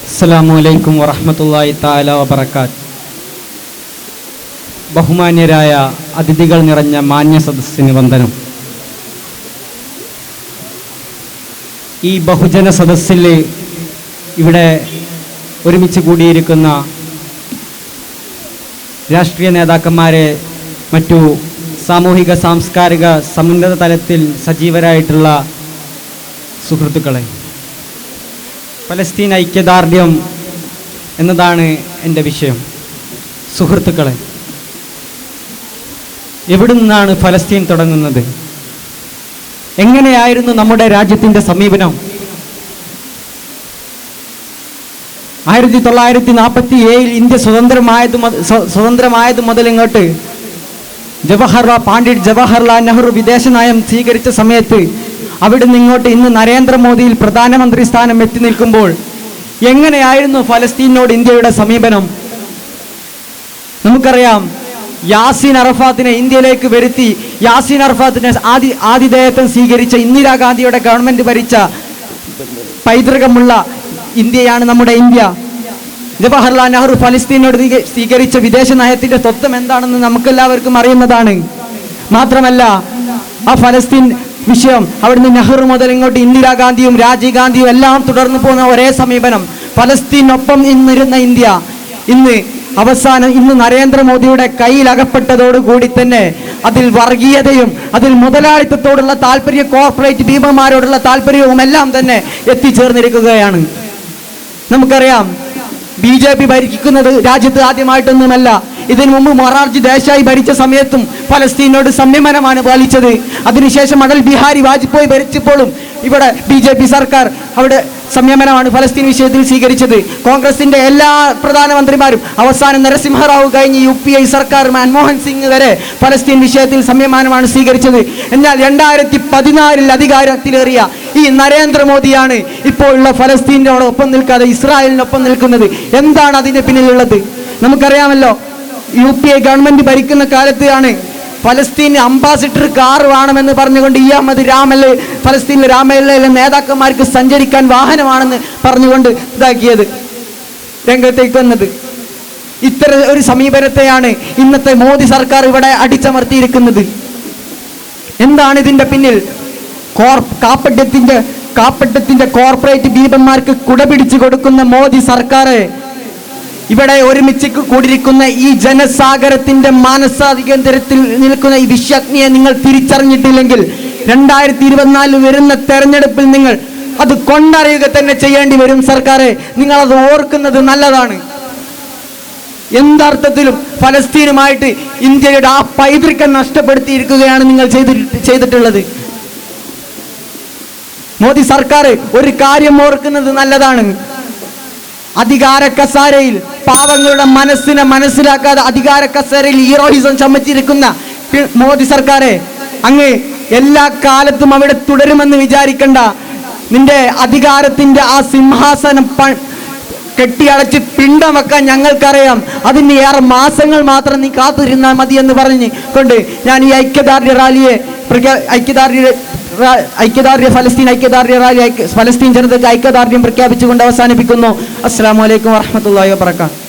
അസ്സലാമു അലൈക്കും വറഹ്മത്തുള്ളാഹി തആല വബറകാത്ത്. ബഹുമാന്യരായ അതിഥികൾ നിറഞ്ഞ മാന്യ സദസ്സിന് വന്ദനം. ഈ ബഹുജന സദസ്സിൽ ഇവിടെ ഒരുമിച്ച് കൂടിയിരിക്കുന്ന രാഷ്ട്രീയ നേതാക്കന്മാരെ, മറ്റു സാമൂഹിക സാംസ്കാരിക സമുന്നത തലത്തിൽ സജീവരായിട്ടുള്ള സുഹൃത്തുക്കളെ, ഫലസ്തീൻ ഐക്യദാർഢ്യം എന്നതാണ് എൻ്റെ വിഷയം. സുഹൃത്തുക്കളെ, എവിടെ നിന്നാണ് ഫലസ്തീൻ തുടങ്ങുന്നത്? എങ്ങനെയായിരുന്നു നമ്മുടെ രാജ്യത്തിൻ്റെ സമീപനം? 1947 ഇന്ത്യ സ്വതന്ത്രമായത് മുതൽ ഇങ്ങോട്ട് പണ്ഡിറ്റ് ജവഹർലാൽ നെഹ്റു വിദേശ നയം സ്വീകരിച്ച സമയത്ത് അവിടുന്ന് ഇങ്ങോട്ട് ഇന്ന് നരേന്ദ്രമോദിയിൽ പ്രധാനമന്ത്രി സ്ഥാനം എത്തി നിൽക്കുമ്പോൾ എങ്ങനെയായിരുന്നു ഫലസ്തീനോട് ഇന്ത്യയുടെ സമീപനം? നമുക്കറിയാം, യാസീൻ അറഫാത്തിനെ ഇന്ത്യയിലേക്ക് വരുത്തി യാസീൻ അറഫാത്തിനെ ആതിഥേയത്വം സ്വീകരിച്ച ഇന്ദിരാഗാന്ധിയുടെ ഗവൺമെന്റ് ഭരിച്ച പൈതൃകമുള്ള ഇന്ത്യയാണ് നമ്മുടെ ഇന്ത്യ. ജവഹർലാൽ നെഹ്റു ഫലസ്തീനോട് സ്വീകരിച്ച വിദേശ നയത്തിന്റെ തത്വം എന്താണെന്ന് നമുക്കെല്ലാവർക്കും അറിയുന്നതാണ്. മാത്രമല്ല, ആ ഫലസ്തീൻ വിഷയം അവിടുന്ന് നെഹ്റു മുതൽ ഇങ്ങോട്ട് ഇന്ദിരാഗാന്ധിയും രാജീവ് ഗാന്ധിയും എല്ലാം തുടർന്നു പോകുന്ന ഒരേ സമീപനം. ഫലസ്തീനൊപ്പം ഇന്നിരുന്ന ഇന്ത്യ ഇന്ന് നരേന്ദ്രമോദിയുടെ കയ്യിൽ അകപ്പെട്ടതോടുകൂടി തന്നെ അതിൽ വർഗീയതയും അതിൽ മുതലാളിത്തത്തോടുള്ള താല്പര്യം, കോർപ്പറേറ്റ് ഭീമന്മാരോടുള്ള താല്പര്യവും എല്ലാം തന്നെ എത്തിച്ചേർന്നിരിക്കുകയാണ്. നമുക്കറിയാം, BJP ഭരിക്കുന്നത് രാജ്യത്ത് ആദ്യമായിട്ടൊന്നുമല്ല. ഇതിനു മുമ്പ് മൊറാർജി ദേശായി ഭരിച്ച സമയത്തും ഫലസ്തീനോട് സംയമനമാണ് പാലിച്ചത്. അതിനുശേഷം അടൽ ബിഹാരി വാജ്പേയി ഭരിച്ചപ്പോഴും ഇവിടെ BJP സർക്കാർ അവിടെ സംയമനമാണ് ഫലസ്തീൻ വിഷയത്തിൽ സ്വീകരിച്ചത്. കോൺഗ്രസിന്റെ എല്ലാ പ്രധാനമന്ത്രിമാരും അവസാനം നരസിംഹറാവു കഴിഞ്ഞ് UPI സർക്കാർ മൻമോഹൻ സിംഗ് വരെ ഫലസ്തീൻ വിഷയത്തിൽ സംയമനമാണ് സ്വീകരിച്ചത്. എന്നാൽ 2014 അധികാരത്തിലേറിയ ഈ നരേന്ദ്രമോദിയാണ് ഇപ്പോഴുള്ള ഫലസ്തീനോടൊപ്പം നിൽക്കാതെ ഇസ്രായേലിനൊപ്പം നിൽക്കുന്നത്. എന്താണ് അതിന് പിന്നിലുള്ളത്? നമുക്കറിയാമല്ലോ, UPI ഗവൺമെന്റ് ഭരിക്കുന്ന കാലത്താണ് ഫലസ്തീൻ അംബാസിഡർ കാർ വേണമെന്ന് പറഞ്ഞുകൊണ്ട് അഹമ്മദ് രാമല് ഫലസ്തീനിലെ രാമല്ലയിലെ നേതാക്കന്മാർക്ക് സഞ്ചരിക്കാൻ വാഹനമാണെന്ന് പറഞ്ഞുകൊണ്ട് ഇതാക്കിയത്, രംഗത്തേക്ക് വന്നത്. ഇത്തരം ഒരു സമീപനത്തെയാണ് ഇന്നത്തെ മോദി സർക്കാർ ഇവിടെ അടിച്ചമർത്തിയിരിക്കുന്നത്. എന്താണ് ഇതിന്റെ പിന്നിൽ? കാപ്പട്യത്തിന്റെ കോർപ്പറേറ്റ് ഭീമന്മാർക്ക് കുടപിടിച്ചു കൊടുക്കുന്ന മോദി സർക്കാർ ഇവിടെ ഒരുമിച്ച് കൂടിയിരിക്കുന്ന ഈ ജനസാഗരത്തിന്റെ മാനസാധികേന്ദ്രത്തിൽ നിൽക്കുന്ന ഈ വിശ്വഗ്നിയെ നിങ്ങൾ തിരിച്ചറിഞ്ഞിട്ടില്ലെങ്കിൽ 2024 വരുന്ന തെരഞ്ഞെടുപ്പിൽ നിങ്ങൾ അത് കൊണ്ടറിയുക തന്നെ ചെയ്യേണ്ടി വരും. സർക്കാരെ, നിങ്ങൾ അത് ഓർക്കുന്നത് നല്ലതാണ്. എന്തർത്ഥത്തിലും ഫലസ്തീനുമായിട്ട് ഇന്ത്യയുടെ ആ പൈതൃകം നഷ്ടപ്പെടുത്തിയിരിക്കുകയാണ് നിങ്ങൾ ചെയ്തിട്ടുള്ളത്. മോദി സർക്കാർ ഒരു കാര്യം ഓർക്കുന്നത് നല്ലതാണ്. അധികാര കസേരയിൽ പാവങ്ങളുടെ മനസ്സിനെ മനസ്സിലാക്കാതെ അധികാര കസേരയിൽ ഹീറോയിസം ചമച്ചിരിക്കുന്ന മോദി സർക്കാരെ, അങ്ങ് എല്ലാ കാലത്തും അവിടെ തുടരുമെന്ന് വിചാരിക്കണ്ട. നിന്റെ അധികാരത്തിന്റെ ആ സിംഹാസനം കെട്ടിയടച്ച് പിണ്ടം വെക്കാൻ ഞങ്ങൾക്കറിയാം. അതിന് 6 മാസങ്ങൾ മാത്രം നീ കാത്തിരുന്നാൽ മതി എന്ന് പറഞ്ഞ് കൊണ്ട് ഞാൻ ഈ ഫലസ്തീൻ ഐക്യദാർഢ്യ റാലി ഫലസ്തീൻ ജനതയ്ക്ക് ഐക്യദാർഢ്യം പ്രഖ്യാപിച്ചുകൊണ്ട് അവസാനിപ്പിക്കുന്നു. അസ്സലാമു അലൈക്കും വറഹ്മത്തുള്ളാഹി വബറകാതുഹു.